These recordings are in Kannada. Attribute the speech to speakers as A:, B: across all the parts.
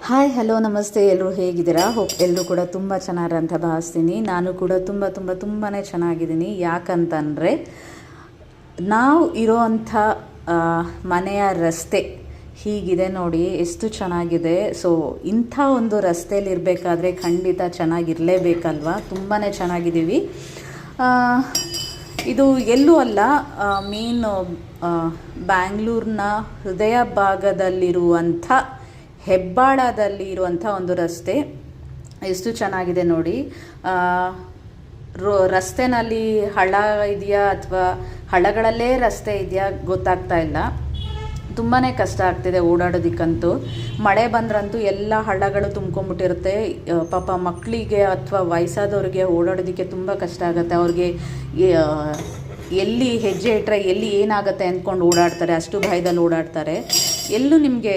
A: ಹಾಯ್ ಹಲೋ ನಮಸ್ತೆ, ಎಲ್ಲರೂ ಹೇಗಿದ್ದೀರಾ? ಹೋಪ್ ಎಲ್ಲರೂ ಕೂಡ ತುಂಬ ಚೆನ್ನಾಗಿರಂತ ಭಾವಿಸ್ತೀನಿ. ನಾನು ಕೂಡ ತುಂಬಾ ಚೆನ್ನಾಗಿದ್ದೀನಿ. ಯಾಕಂತಂದರೆ ನಾವು ಇರೋವಂಥ ಮನೆಯ ರಸ್ತೆ ಹೀಗಿದೆ ನೋಡಿ, ಎಷ್ಟು ಚೆನ್ನಾಗಿದೆ. ಸೊ ಇಂಥ ಒಂದು ರಸ್ತೆಯಲ್ಲಿ ಇರಬೇಕಾದ್ರೆ ಖಂಡಿತ ಚೆನ್ನಾಗಿರಲೇಬೇಕಲ್ವ. ತುಂಬಾ ಚೆನ್ನಾಗಿದ್ದೀವಿ. ಇದು ಎಲ್ಲೂ ಅಲ್ಲ, ಮೇನ್ ಬ್ಯಾಂಗ್ಳೂರಿನ ಹೃದಯ ಭಾಗದಲ್ಲಿರುವಂಥ ಹೆಬ್ಬಾಳದಲ್ಲಿ ಇರುವಂಥ ಒಂದು ರಸ್ತೆ. ಎಷ್ಟು ಚೆನ್ನಾಗಿದೆ ನೋಡಿ. ರಸ್ತೆನಲ್ಲಿ ಹಳ್ಳ ಇದೆಯಾ ಅಥವಾ ಹಳ್ಳಗಳಲ್ಲೇ ರಸ್ತೆ ಇದೆಯಾ ಗೊತ್ತಾಗ್ತಾ ಇಲ್ಲ. ತುಂಬಾ ಕಷ್ಟ ಆಗ್ತಿದೆ ಓಡಾಡೋದಕ್ಕಂತೂ. ಮಳೆ ಬಂದ್ರಂತೂ ಎಲ್ಲ ಹಳ್ಳಗಳು ತುಂಬ್ಕೊಂಡ್ಬಿಟ್ಟಿರುತ್ತೆ. ಪಾಪ ಮಕ್ಕಳಿಗೆ ಅಥವಾ ವಯಸ್ಸಾದವ್ರಿಗೆ ಓಡಾಡೋದಕ್ಕೆ ತುಂಬ ಕಷ್ಟ ಆಗುತ್ತೆ. ಅವ್ರಿಗೆ ಎಲ್ಲಿ ಹೆಜ್ಜೆ ಇಟ್ಟರೆ ಎಲ್ಲಿ ಏನಾಗುತ್ತೆ ಅಂದ್ಕೊಂಡು ಓಡಾಡ್ತಾರೆ, ಅಷ್ಟು ಭಯದಲ್ಲಿ ಓಡಾಡ್ತಾರೆ. ಎಲ್ಲೂ ನಿಮಗೆ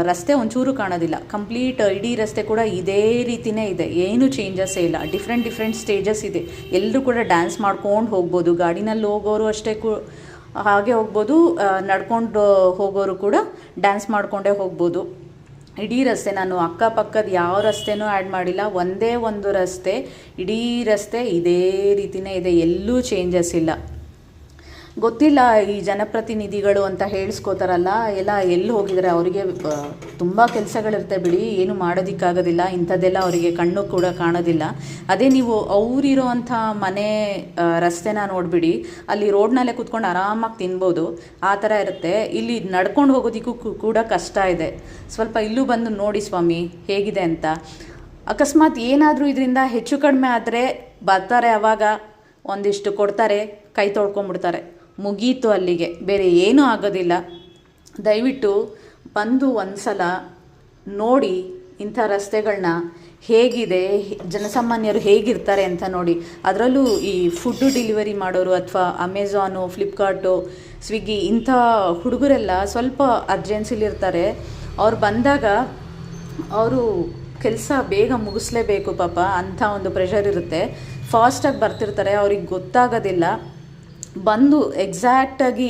A: ರಸ್ತೆ ಒಂಚೂರು ಕಾಣೋದಿಲ್ಲ. ಕಂಪ್ಲೀಟ್ ಇಡೀ ರಸ್ತೆ ಕೂಡ ಇದೇ ರೀತಿಯೇ ಇದೆ, ಏನೂ ಚೇಂಜಸ್ಸೇ ಇಲ್ಲ. ಡಿಫ್ರೆಂಟ್ ಸ್ಟೇಜಸ್ ಇದೆ. ಎಲ್ಲರೂ ಕೂಡ ಡ್ಯಾನ್ಸ್ ಮಾಡ್ಕೊಂಡು ಹೋಗ್ಬೋದು. ಗಾಡಿನಲ್ಲಿ ಹೋಗೋರು ಅಷ್ಟೇ ಹಾಗೆ ಹೋಗ್ಬೋದು, ನಡ್ಕೊಂಡು ಹೋಗೋರು ಕೂಡ ಡ್ಯಾನ್ಸ್ ಮಾಡಿಕೊಂಡೇ ಹೋಗ್ಬೋದು. ಇಡೀ ರಸ್ತೆ, ನಾನು ಅಕ್ಕಪಕ್ಕದ ಯಾವ ರಸ್ತೆನೂ ಆ್ಯಡ್ ಮಾಡಿಲ್ಲ, ಒಂದೇ ಒಂದು ರಸ್ತೆ, ಇಡೀ ರಸ್ತೆ ಇದೇ ರೀತಿಯೇ ಇದೆ, ಎಲ್ಲೂ ಚೇಂಜಸ್ ಇಲ್ಲ. ಗೊತ್ತಿಲ್ಲ ಈ ಜನಪ್ರತಿನಿಧಿಗಳು ಅಂತ ಹೇಳಿಸ್ಕೋತಾರಲ್ಲ, ಎಲ್ಲ ಎಲ್ಲಿ ಹೋಗಿದ್ದಾರೆ, ಅವರಿಗೆ ತುಂಬ ಕೆಲಸಗಳಿರುತ್ತೆ ಬಿಡಿ, ಏನು ಮಾಡೋದಕ್ಕಾಗೋದಿಲ್ಲ. ಇಂಥದ್ದೆಲ್ಲ ಅವರಿಗೆ ಕಣ್ಣು ಕೂಡ ಕಾಣೋದಿಲ್ಲ. ಅದೇ ನೀವು ಅವರಿರೋವಂಥ ಮನೆ ರಸ್ತೆನ ನೋಡಿಬಿಡಿ, ಅಲ್ಲಿ ರೋಡ್ನಲ್ಲೇ ಕೂತ್ಕೊಂಡು ಆರಾಮಾಗಿ ತಿನ್ಬೋದು, ಆ ಥರ ಇರುತ್ತೆ. ಇಲ್ಲಿ ನಡ್ಕೊಂಡು ಹೋಗೋದಕ್ಕೂ ಕೂಡ ಕಷ್ಟ ಇದೆ. ಸ್ವಲ್ಪ ಇಲ್ಲೂ ಬಂದು ನೋಡಿ ಸ್ವಾಮಿ ಹೇಗಿದೆ ಅಂತ. ಅಕಸ್ಮಾತ್ ಏನಾದರೂ ಇದರಿಂದ ಹೆಚ್ಚು ಕಡಿಮೆ ಆದರೆ ಬರ್ತಾರೆ, ಅವಾಗ ಒಂದಿಷ್ಟು ಕೊಡ್ತಾರೆ, ಕೈ ತೊಳ್ಕೊಂಬಿಡ್ತಾರೆ, ಮುಗೀತು ಅಲ್ಲಿಗೆ, ಬೇರೆ ಏನೂ ಆಗೋದಿಲ್ಲ. ದಯವಿಟ್ಟು ಬಂದು ಒಂದು ಸಲ ನೋಡಿ ಇಂಥ ರಸ್ತೆಗಳನ್ನ, ಹೇಗಿದೆ, ಜನಸಾಮಾನ್ಯರು ಹೇಗಿರ್ತಾರೆ ಅಂತ ನೋಡಿ. ಅದರಲ್ಲೂ ಈ ಫುಡ್ಡು ಡೆಲಿವರಿ ಮಾಡೋರು ಅಥವಾ ಅಮೆಝಾನು, ಫ್ಲಿಪ್ಕಾರ್ಟು, ಸ್ವಿಗ್ಗಿ ಇಂಥ ಹುಡುಗರೆಲ್ಲ ಸ್ವಲ್ಪ ಅರ್ಜೆನ್ಸಿಲಿರ್ತಾರೆ. ಅವ್ರು ಬಂದಾಗ ಅವರು ಕೆಲಸ ಬೇಗ ಮುಗಿಸ್ಲೇಬೇಕು ಪಾಪ, ಅಂಥ ಒಂದು ಪ್ರೆಷರ್ ಇರುತ್ತೆ. ಫಾಸ್ಟಾಗಿ ಬರ್ತಿರ್ತಾರೆ, ಅವ್ರಿಗೆ ಗೊತ್ತಾಗೋದಿಲ್ಲ. ಬಂದು ಎಕ್ಸಾಕ್ಟಾಗಿ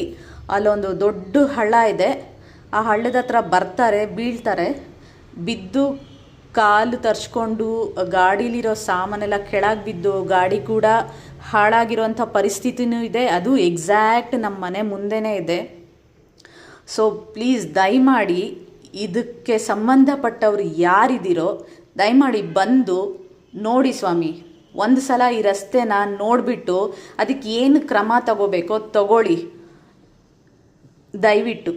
A: ಅಲ್ಲೊಂದು ದೊಡ್ಡ ಹಳ್ಳ ಇದೆ, ಆ ಹಳ್ಳದ ಹತ್ರ ಬರ್ತಾರೆ, ಬೀಳ್ತಾರೆ, ಬಿದ್ದು ಕಾಲು ತರ್ಸ್ಕೊಂಡು ಗಾಡೀಲಿರೋ ಸಾಮಾನೆಲ್ಲ ಕೆಳಗೆ ಬಿದ್ದು ಗಾಡಿ ಕೂಡ ಹಾಳಾಗಿರೋಂಥ ಪರಿಸ್ಥಿತಿನೂ ಇದೆ. ಅದು ಎಕ್ಸಾಕ್ಟ್ ನಮ್ಮ ಮನೆ ಮುಂದೆನೇ ಇದೆ. ಸೊ ಪ್ಲೀಸ್ ದಯಮಾಡಿ ಇದಕ್ಕೆ ಸಂಬಂಧಪಟ್ಟವರು ಯಾರಿದ್ದೀರೋ ದಯಮಾಡಿ ಬಂದು ನೋಡಿ ಸ್ವಾಮಿ. ಒಂದು ಸಲ ಈ ರಸ್ತೆನ ನೋಡಿಬಿಟ್ಟು ಅದಕ್ಕೆ ಏನು ಕ್ರಮ ತಗೋಬೇಕೋ ತಗೊಳ್ಳಿ ದಯವಿಟ್ಟು.